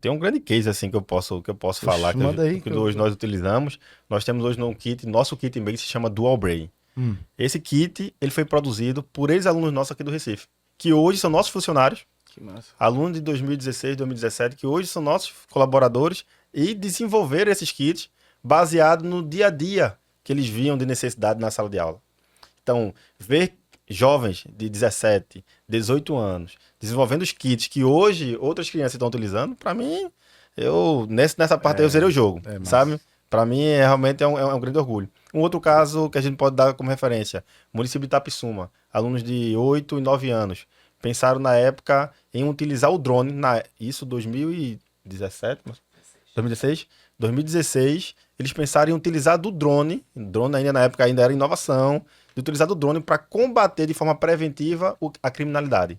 tem um grande case assim que eu posso falar, manda aí que hoje nós utilizamos. Nós temos hoje no kit, nosso kit meio que se chama Dual Brain. Esse kit, ele foi produzido por ex-alunos nossos aqui do Recife, que hoje são nossos funcionários, Que massa. alunos de 2016, 2017, que hoje são nossos colaboradores e desenvolveram esses kits baseado no dia a dia que eles viam de necessidade na sala de aula. Então, ver jovens de 17, 18 anos desenvolvendo os kits que hoje outras crianças estão utilizando, para mim, nessa parte aí eu zerei o jogo, sabe? Para mim, realmente é um grande orgulho. Um outro caso que a gente pode dar como referência, município de Itapissuma, alunos de 8 e 9 anos, pensaram na época em utilizar o drone, isso 2017, 2016? 2016, eles pensaram em utilizar do drone ainda na época ainda era inovação, de utilizar do drone para combater de forma preventiva a criminalidade.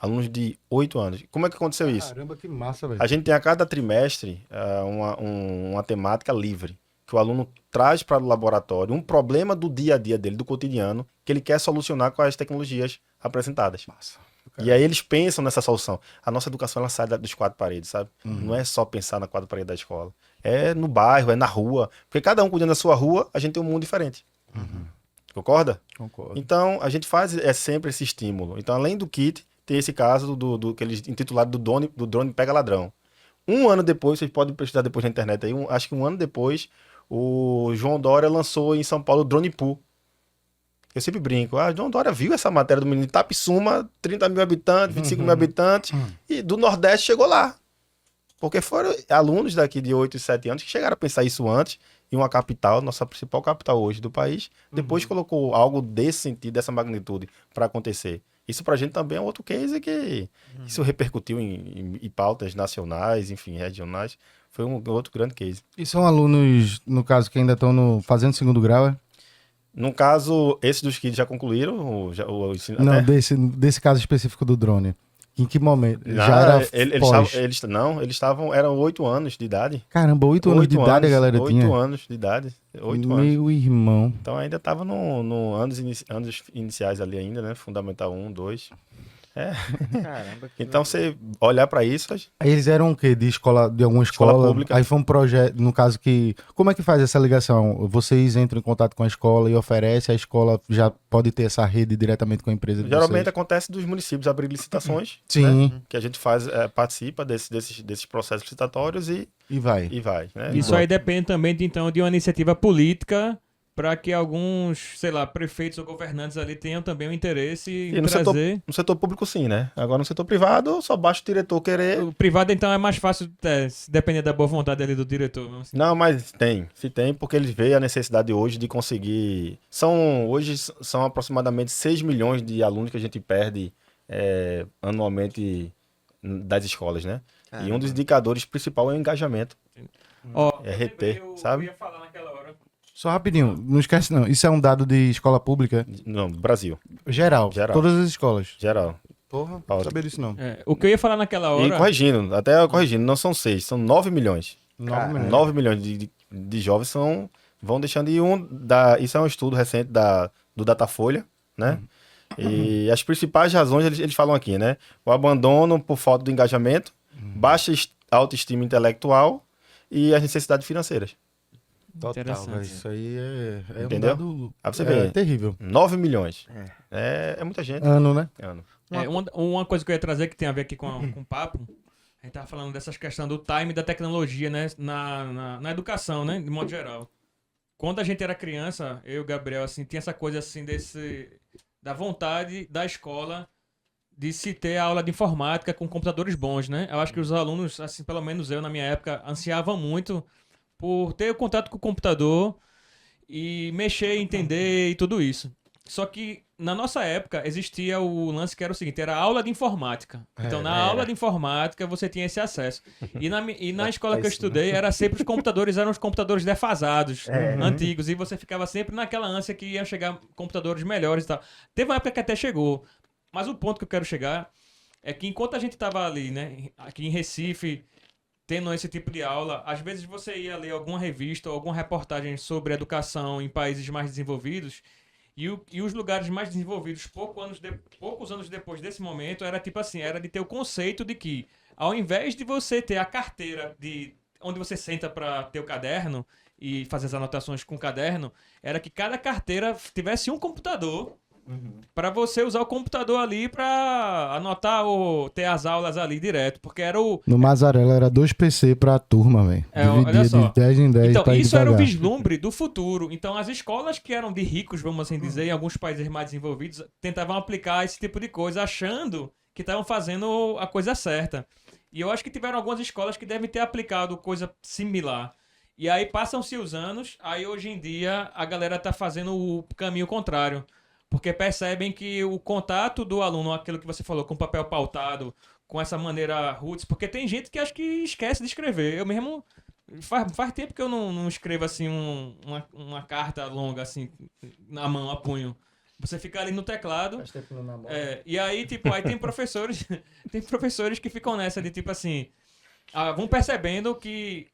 Alunos de 8 anos. Como é que aconteceu isso? Caramba, que massa, velho. A gente tem a cada trimestre uma temática livre, que o aluno traz para o laboratório um problema do dia a dia dele, do cotidiano, que ele quer solucionar com as tecnologias apresentadas. Massa. E aí eles pensam nessa solução. A nossa educação ela sai dos quatro paredes, sabe? Não é só pensar na quatro paredes da escola. É no bairro, é na rua. Porque cada um cuidando da sua rua, a gente tem um mundo diferente. Concorda? Concordo. Então, a gente faz sempre esse estímulo. Então, além do kit, tem esse caso do que eles intitularam do drone pega ladrão. Um ano depois, vocês podem pesquisar depois na internet aí, acho que um ano depois, o João Dória lançou em São Paulo o Drone Pool. Eu sempre brinco, João Dória viu essa matéria do menino de Itapissuma, 30 mil habitantes, 25 mil habitantes, e do Nordeste chegou lá. Porque foram alunos daqui de 8 e 7 anos que chegaram a pensar isso antes, em uma capital, nossa principal capital hoje do país, depois colocou algo desse sentido, dessa magnitude, para acontecer. Isso pra gente também é outro case que isso repercutiu em pautas nacionais, enfim, regionais. Foi um outro grande case. E são alunos, no caso, que ainda estão fazendo segundo grau, é? No caso, esses dos que já concluíram o ensino. Não, até... desse caso específico do drone. Em que momento? Não, Já era pós? eles estavam, eram 8 anos de idade. Caramba, 8 anos de idade a galera tinha? 8 anos de idade. 8 anos. Meu irmão. Então ainda estava no anos iniciais ali ainda, né? Fundamental 1, 2. Caramba. Então você olhar para isso, Aí eles eram o quê? De escola, de alguma escola? Escola pública. Aí foi um projeto, no caso que... Como é que faz essa ligação? Vocês entram em contato com a escola e oferecem, a escola já pode ter essa rede diretamente com a empresa de geralmente vocês? acontece dos municípios abrir licitações, Sim. né? Que a gente faz, participa desses processos licitatórios e vai. vai, né? Isso aí depende também, então, de uma iniciativa política para que alguns, sei lá, prefeitos ou governantes ali tenham também o interesse E em no trazer... setor público sim, né? Agora no setor privado, só basta o diretor querer... O privado, então, é mais fácil, se depender da boa vontade ali do diretor. Não, mas se tem, porque eles veem a necessidade hoje de conseguir... Hoje são aproximadamente 6 milhões de alunos que a gente perde anualmente das escolas, né? Caramba. E um dos indicadores principais é o engajamento. É reter, sabe? Eu ia falar naquela hora. Só rapidinho, não esquece não. Isso é um dado de escola pública? Não, Brasil, Geral. Geral. Todas as escolas. geral. Porra, não Ótimo. sabia disso não. O que eu ia falar naquela hora... E corrigindo, não são 6, são 9 milhões. 9 milhões de jovens vão deixando. Isso é um estudo recente do Datafolha, né? E as principais razões, eles falam aqui, né? O abandono por falta de engajamento, baixa autoestima intelectual e as necessidades financeiras. Total, Interessante. velho. Isso aí é Entendeu? um dado Aí você vê. terrível. 9 milhões. É muita gente. Ano, né? Ano. Uma coisa que eu ia trazer que tem a ver aqui com o papo, a gente tava falando dessas questões do time da tecnologia, né? Na educação, né? De modo geral. Quando a gente era criança, eu e o Gabriel, assim, tinha essa coisa assim da vontade da escola de se ter aula de informática com computadores bons, né? Eu acho que os alunos, assim, pelo menos eu na minha época, ansiavam muito por ter o contato com o computador e mexer, entender e tudo isso. Só que na nossa época existia o lance que era o seguinte, era aula de informática. Então na aula de informática você tinha esse acesso. E na escola que eu estudei era sempre eram os computadores defasados, antigos, e você ficava sempre naquela ânsia que ia chegar computadores melhores e tal. Teve uma época que até chegou, mas o ponto que eu quero chegar é que enquanto a gente estava ali, né, aqui em Recife, tendo esse tipo de aula, às vezes você ia ler alguma revista ou alguma reportagem sobre educação em países mais desenvolvidos e os lugares mais desenvolvidos, poucos anos depois desse momento, era tipo assim, era de ter o conceito de que ao invés de você ter a carteira de onde você senta para ter o caderno e fazer as anotações com o caderno, era que cada carteira tivesse um computador para você usar o computador ali para anotar ou ter as aulas ali direto, porque era o No Mazarella era 2 PC pra turma, velho. olha Dividia só. de 10 em 10 Então, pra ir isso era o devagar. vislumbre do futuro. Então, as escolas que eram de ricos, vamos assim dizer, em alguns países mais desenvolvidos, tentavam aplicar esse tipo de coisa, achando que estavam fazendo a coisa certa. E eu acho que tiveram algumas escolas que devem ter aplicado coisa similar. E aí passam-se os anos, aí hoje em dia a galera tá fazendo o caminho contrário. Porque percebem que o contato do aluno, aquilo que você falou, com papel pautado, com essa maneira roots, porque tem gente que acho que esquece de escrever. Eu mesmo. Faz tempo que eu não escrevo assim uma carta longa, assim, na mão, a punho. Você fica ali no teclado. E aí, tipo, aí tem professores. Tem professores que ficam nessa de tipo assim. Vão percebendo que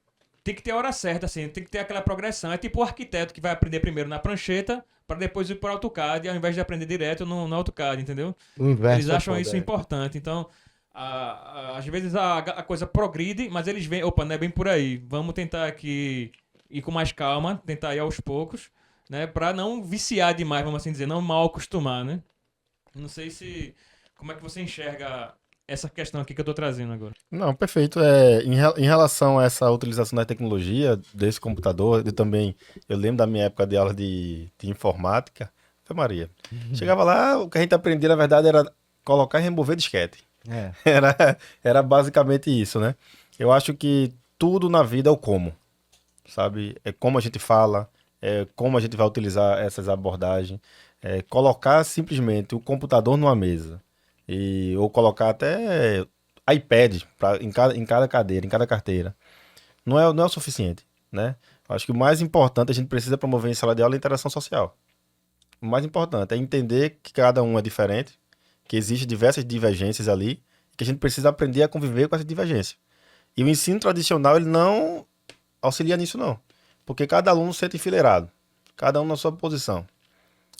tem que ter a hora certa, assim, tem que ter aquela progressão. É tipo o arquiteto que vai aprender primeiro na prancheta para depois ir para o AutoCAD, ao invés de aprender direto no AutoCAD, entendeu? O inverso Eles é acham foda, isso é. importante. Então, às vezes a coisa progride, mas eles veem, opa, não é bem por aí. Vamos tentar aqui ir com mais calma, tentar ir aos poucos, né? Para não viciar demais, vamos assim dizer, não mal acostumar, né? Não sei se... Como é que você enxerga essa questão aqui que eu tô trazendo agora? Não, perfeito. Em relação a essa utilização da tecnologia, desse computador, eu lembro da minha época de aula de informática, foi Maria. Chegava lá, o que a gente aprendia, na verdade, era colocar e remover disquete. É. Era basicamente isso, né? Eu acho que tudo na vida é o como, sabe? É como a gente fala, é como a gente vai utilizar essas abordagens. Colocar simplesmente o computador numa mesa, ou colocar até iPad em cada cadeira, em cada carteira, não é o suficiente, né? Eu acho que o mais importante, a gente precisa promover em sala de aula é a interação social. O mais importante é entender que cada um é diferente, que existem diversas divergências ali, que a gente precisa aprender a conviver com essa divergência. E o ensino tradicional, ele não auxilia nisso, não. Porque cada aluno se sente enfileirado, cada um na sua posição.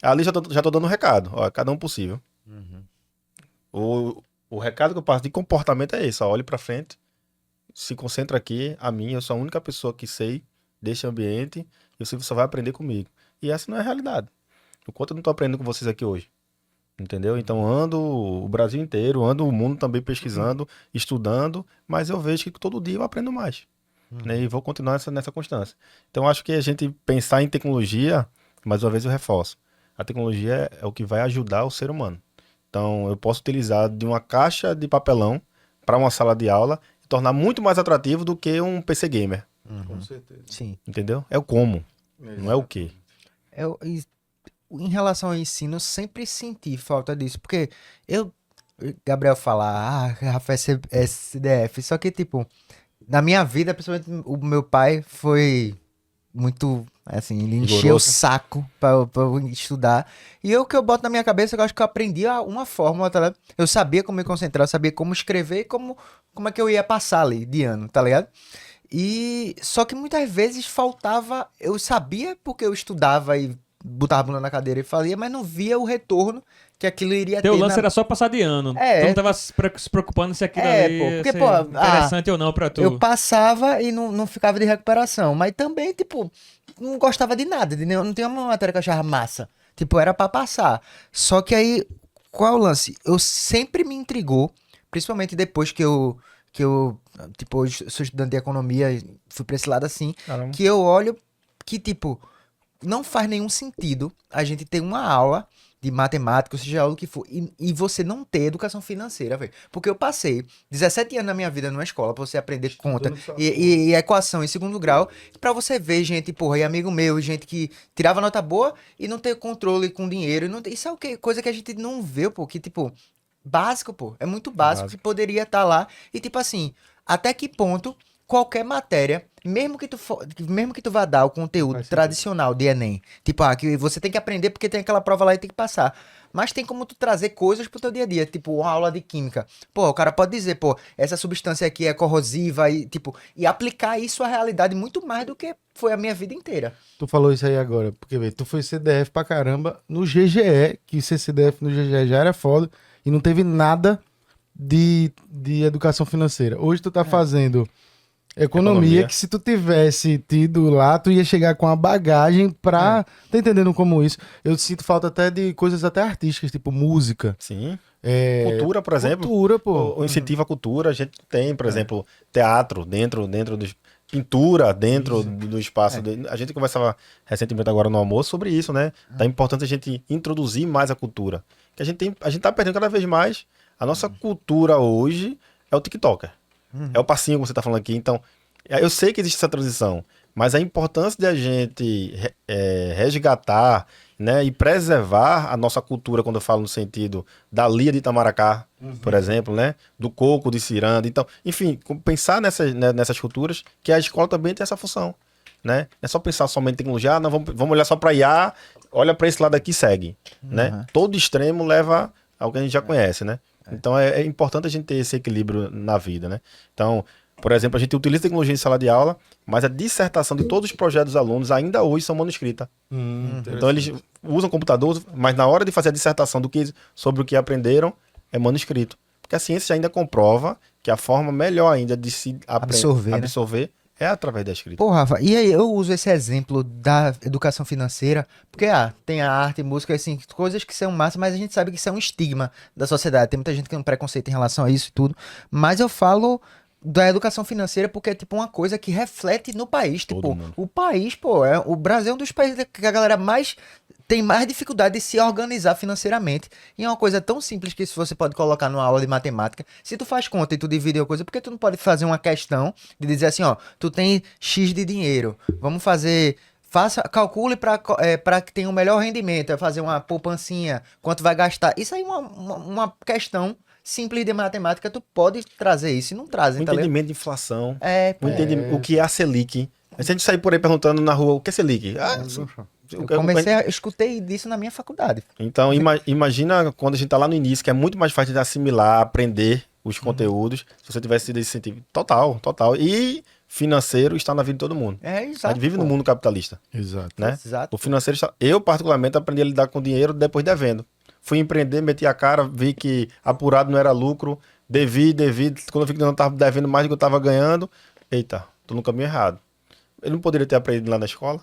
Ali já tô dando um recado, ó, cada um possível. O recado que eu passo de comportamento é esse, ó, olhe pra frente, se concentra aqui, eu sou a única pessoa que sei deste ambiente, e você só vai aprender comigo. E essa não é a realidade. Enquanto eu não tô aprendendo com vocês aqui hoje. Entendeu? Então ando o Brasil inteiro, ando o mundo também pesquisando, estudando, mas eu vejo que todo dia eu aprendo mais. Né? E vou continuar nessa constância. Então acho que a gente pensar em tecnologia, mais uma vez eu reforço, a tecnologia é o que vai ajudar o ser humano. Então eu posso utilizar de uma caixa de papelão para uma sala de aula e tornar muito mais atrativo do que um PC gamer. Com certeza. Sim. Entendeu? É o como, não é o que. Em relação ao ensino, eu sempre senti falta disso, porque Gabriel fala, Rafa é CDF, só que, tipo, na minha vida, principalmente o meu pai foi muito, assim, ele encheu o Rigoroso. saco pra eu estudar, e o que eu boto na minha cabeça, eu acho que eu aprendi uma fórmula, tá ligado? Eu sabia como me concentrar, eu sabia como escrever e como é que eu ia passar ali de ano, tá ligado? E só que muitas vezes faltava, eu sabia porque eu estudava e botava a bunda na cadeira e fazia, mas não via o retorno que aquilo iria Teu ter lance era só passar de ano. É. Tu não tava se preocupando se aquilo É, ali pô, ia porque, ser pô, interessante ou não pra tu. eu passava e não ficava de recuperação, mas também, tipo, não gostava de nada, não tinha uma matéria que eu achava massa. Tipo, era pra passar. Só que aí, qual é o lance? Eu sempre me intrigou, principalmente depois que eu tipo, hoje sou estudante de economia e fui pra esse lado assim, Caramba. que eu olho que, tipo, não faz nenhum sentido a gente ter uma aula de matemática, ou seja, aula que for, e você não ter educação financeira, velho. Porque eu passei 17 anos na minha vida numa escola pra você aprender conta e equação em segundo grau, pra você ver gente, porra, e amigo meu, gente que tirava nota boa e não ter controle com dinheiro. E não ter, isso é o quê? Coisa que a gente não vê, pô, que, tipo, básico, pô. É muito básico que poderia estar lá. E, tipo assim, até que ponto qualquer matéria, mesmo que tu vá dar o conteúdo tradicional de Enem, tipo, que você tem que aprender porque tem aquela prova lá e tem que passar. Mas tem como tu trazer coisas pro teu dia a dia, tipo, uma aula de química. Pô, o cara pode dizer, pô, essa substância aqui é corrosiva e, tipo, e aplicar isso à realidade muito mais do que foi a minha vida inteira. Tu falou isso aí agora, porque, velho, tu foi CDF pra caramba no GGE, que ser CDF no GGE já era foda, e não teve nada de educação financeira. Hoje tu tá fazendo economia, que se tu tivesse tido lá, tu ia chegar com a bagagem pra... Tá entendendo como isso? Eu sinto falta até de coisas até artísticas, tipo música. Sim. Cultura, por exemplo. Cultura, pô. O incentivo à cultura, a gente tem, por exemplo, teatro dentro dos... Pintura dentro do espaço. A gente conversava recentemente agora no almoço sobre isso, né? Da importância a gente introduzir mais a cultura. Que a gente tá perdendo cada vez mais. A nossa cultura hoje é o TikToker. É o passinho que você tá falando aqui. Então, eu sei que existe essa transição, mas a importância de a gente resgatar, né, e preservar a nossa cultura, quando eu falo no sentido da Lia de Itamaracá, por exemplo, né, do coco de ciranda. Então, enfim, pensar nessas culturas, que a escola também tem essa função. Né? Não é só pensar somente em tecnologia, não, vamos olhar só para IA, olha para esse lado aqui e segue. Né? Todo extremo leva ao que a gente já conhece. Né? Então é importante a gente ter esse equilíbrio na vida. Né? Então, por exemplo, a gente utiliza tecnologia em sala de aula, mas a dissertação de todos os projetos dos alunos ainda hoje são manuscritas. Então eles usam computador, mas na hora de fazer a dissertação sobre o que aprenderam, é manuscrito. Porque a ciência ainda comprova que a forma melhor ainda de se absorver é através da escrita. Pô, Rafa, e aí eu uso esse exemplo da educação financeira, porque tem a arte, música, assim, coisas que são massa, mas a gente sabe que isso é um estigma da sociedade. Tem muita gente que tem um preconceito em relação a isso e tudo. Mas eu falo da educação financeira porque é tipo uma coisa que reflete no país. Tipo, o país, pô, o Brasil é um dos países que a galera tem mais dificuldade de se organizar financeiramente. E é uma coisa tão simples que isso você pode colocar numa aula de matemática. Se tu faz conta e tu divide a coisa, por que tu não pode fazer uma questão de dizer assim, ó, tu tem X de dinheiro, vamos fazer... calcule para que tenha um melhor rendimento, é fazer uma poupancinha, quanto vai gastar. Isso aí é uma questão simples de matemática, tu pode trazer isso e não traz. O entendimento de inflação, o que é a Selic. Se a gente sair por aí perguntando na rua o que é Selic, eu escutei disso na minha faculdade. Então, imagina quando a gente tá lá no início, que é muito mais fácil de assimilar, aprender os conteúdos, se você tivesse tido esse incentivo. Total. E financeiro está na vida de todo mundo. Exato. A gente vive no mundo capitalista. Exato. Né? Exato. O financeiro está... Eu, particularmente, aprendi a lidar com dinheiro depois devendo. Fui empreender, meti a cara, vi que apurado não era lucro, devi. Quando eu vi que não estava devendo mais do que eu estava ganhando, eita, tô no caminho errado. Ele não poderia ter aprendido lá na escola?